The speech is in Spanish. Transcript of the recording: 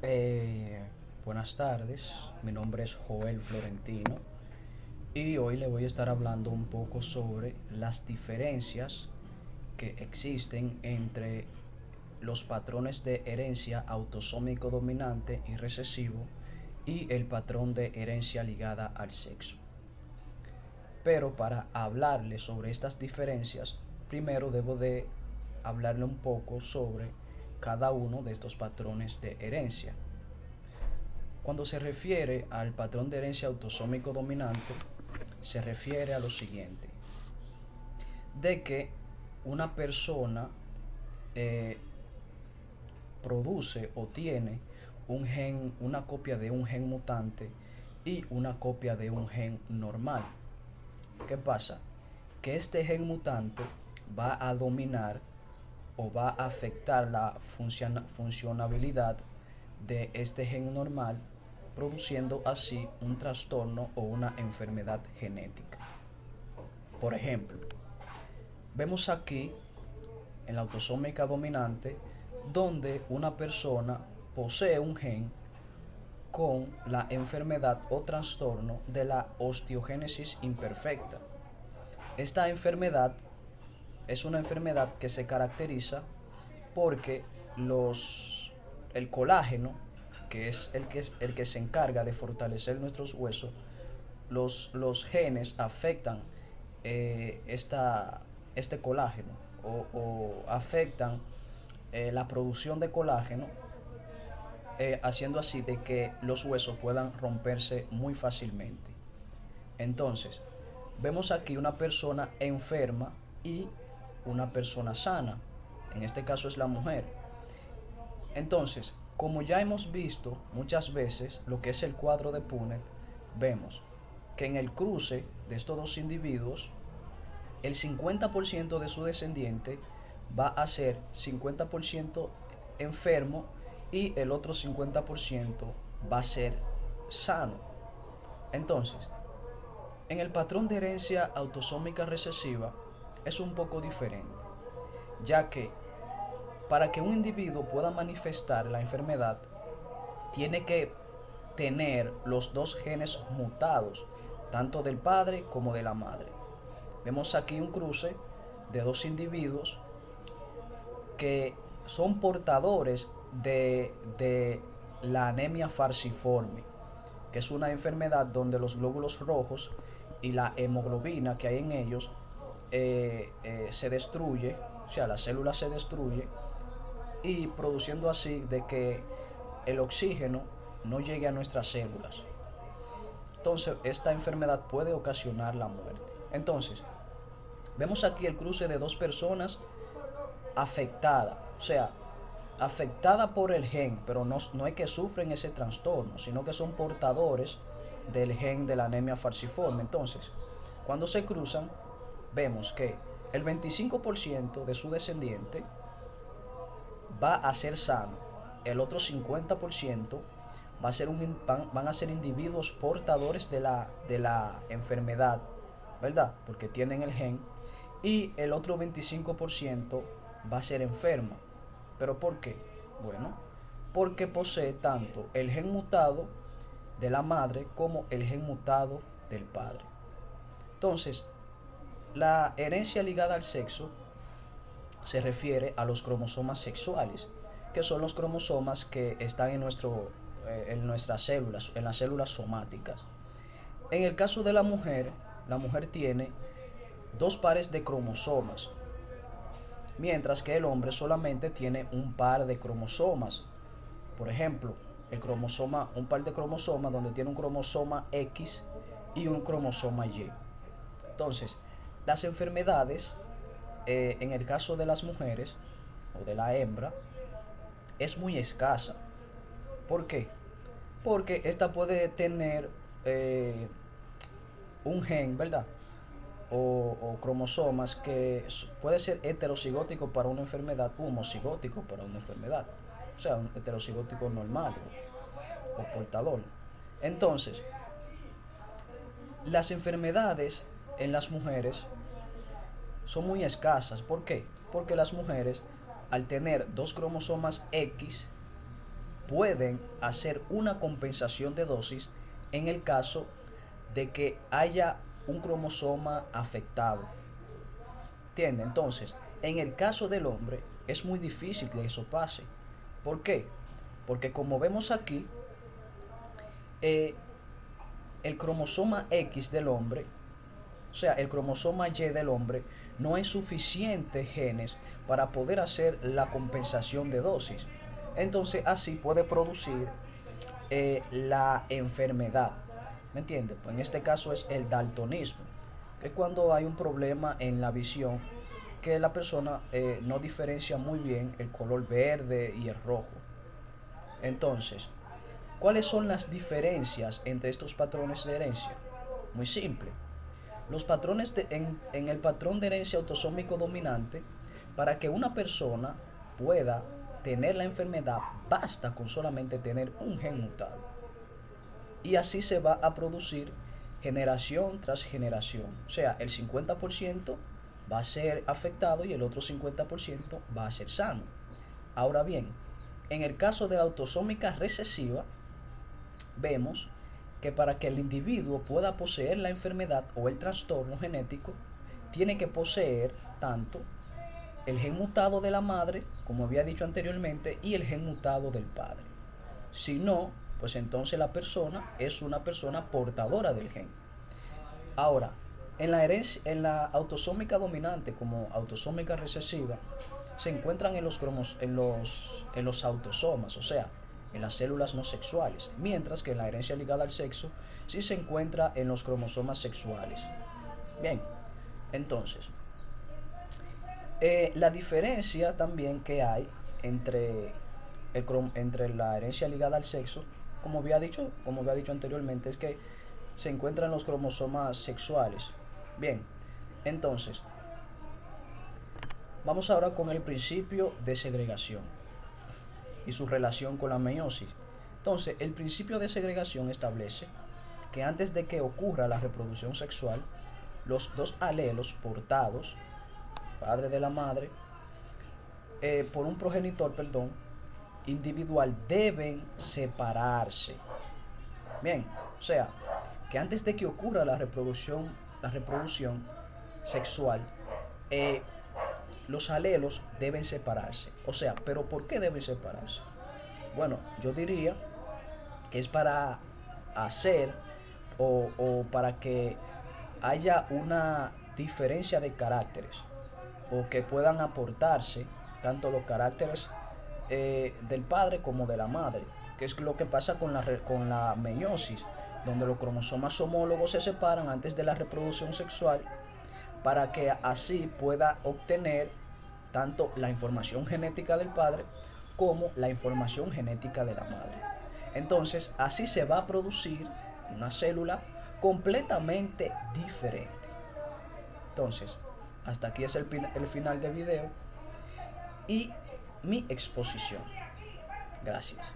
Eh, Buenas tardes, mi nombre es Joel Florentino y hoy le voy a estar hablando un poco sobre las diferencias que existen entre los patrones de herencia autosómico dominante y recesivo y el patrón de herencia ligada al sexo. Pero para hablarle sobre estas diferencias, primero debo de hablarle un poco sobre cada uno de estos patrones de herencia. Cuando se refiere al patrón de herencia autosómico dominante, se refiere a lo siguiente, de que una persona eh, produce o tiene un gen, una copia de un gen mutante y una copia de un gen normal. ¿Qué pasa? Que este gen mutante va a dominar o va a afectar la funcionabilidad de este gen normal, produciendo así un trastorno o una enfermedad genética. Por ejemplo, vemos aquí en la autosómica dominante donde una persona posee un gen con la enfermedad o trastorno de la osteogénesis imperfecta. Esta enfermedad es una enfermedad que se caracteriza porque el colágeno, que es el que se encarga de fortalecer nuestros huesos, los genes afectan este colágeno o afectan la producción de colágeno, haciendo así de que los huesos puedan romperse muy fácilmente. Entonces, vemos aquí una persona enferma y una persona sana. En este caso es la mujer. Entonces, como ya hemos visto muchas veces lo que es el cuadro de Punnett, vemos que en el cruce de estos dos individuos, el 50% de su descendiente va a ser 50% enfermo y el otro 50% va a ser sano. Entonces, en el patrón de herencia autosómica recesiva es un poco diferente, ya que para que un individuo pueda manifestar la enfermedad, tiene que tener los dos genes mutados, tanto del padre como de la madre. Vemos aquí un cruce de dos individuos que son portadores de la anemia falciforme, que es una enfermedad donde los glóbulos rojos y la hemoglobina que hay en ellos se destruye, o sea, la célula se destruye y produciendo así de que el oxígeno no llegue a nuestras células. Entonces, esta enfermedad puede ocasionar la muerte. Entonces, vemos aquí el cruce de dos personas afectadas, o sea, afectada por el gen, pero no es que sufren ese trastorno, sino que son portadores del gen de la anemia falciforme. Entonces, cuando se cruzan, vemos que el 25% de su descendiente va a ser sano, el otro 50% van a ser individuos portadores de la enfermedad, ¿verdad? Porque tienen el gen, y el otro 25% va a ser enfermo. ¿Pero por qué? Bueno, porque posee tanto el gen mutado de la madre como el gen mutado del padre. Entonces, la herencia ligada al sexo se refiere a los cromosomas sexuales, que son los cromosomas que están en nuestras células, en las células somáticas. En el caso de la mujer tiene dos pares de cromosomas, mientras que el hombre solamente tiene un par de cromosomas. Por ejemplo, un par de cromosomas donde tiene un cromosoma X y un cromosoma Y. Entonces, las enfermedades, en el caso de las mujeres o de la hembra, es muy escasa. ¿Por qué? Porque esta puede tener un gen, ¿verdad? O cromosomas que puede ser heterocigótico para una enfermedad u homocigótico para una enfermedad. O sea, un heterocigótico normal o portador. Entonces, las enfermedades en las mujeres son muy escasas. ¿Por qué? Porque las mujeres, al tener dos cromosomas X, pueden hacer una compensación de dosis en el caso de que haya un cromosoma afectado. ¿Entiende? Entonces, en el caso del hombre es muy difícil que eso pase. ¿Por qué? Porque como vemos aquí, eh, el cromosoma X del hombre, o sea, el cromosoma Y del hombre, no hay suficientes genes para poder hacer la compensación de dosis. Entonces, así puede producir la enfermedad. ¿Me entiendes? Pues en este caso es el daltonismo, que es cuando hay un problema en la visión, que la persona no diferencia muy bien el color verde y el rojo. Entonces, ¿cuáles son las diferencias entre estos patrones de herencia? Muy simple. Los patrones en el patrón de herencia autosómico dominante, para que una persona pueda tener la enfermedad, basta con solamente tener un gen mutado. Y así se va a producir generación tras generación. O sea, el 50% va a ser afectado y el otro 50% va a ser sano. Ahora bien, en el caso de la autosómica recesiva, vemos que para que el individuo pueda poseer la enfermedad o el trastorno genético, tiene que poseer tanto el gen mutado de la madre, como había dicho anteriormente, y el gen mutado del padre. Si no, pues entonces la persona es una persona portadora del gen. Ahora, en la autosómica dominante como autosómica recesiva, se encuentran en los autosomas, o sea, en las células no sexuales, mientras que en la herencia ligada al sexo sí se encuentra en los cromosomas sexuales. Bien, entonces, la diferencia también que hay entre, entre la herencia ligada al sexo, como había dicho anteriormente, es que se encuentran los cromosomas sexuales. Bien, entonces, vamos ahora con el principio de segregación y su relación con la meiosis. Entonces, el principio de segregación establece que antes de que ocurra la reproducción sexual, los dos alelos portados, padre de la madre, por un progenitor, perdón, individual, deben separarse. Bien, o sea, que antes de que ocurra la reproducción sexual, eh, los alelos deben separarse. O sea, ¿pero por qué deben separarse? Bueno, yo diría que es para hacer o para que haya una diferencia de caracteres o que puedan aportarse tanto los caracteres del padre como de la madre, que es lo que pasa con la meiosis, donde los cromosomas homólogos se separan antes de la reproducción sexual para que así pueda obtener tanto la información genética del padre como la información genética de la madre. Entonces, así se va a producir una célula completamente diferente. Entonces, hasta aquí es el final del video y mi exposición. Gracias.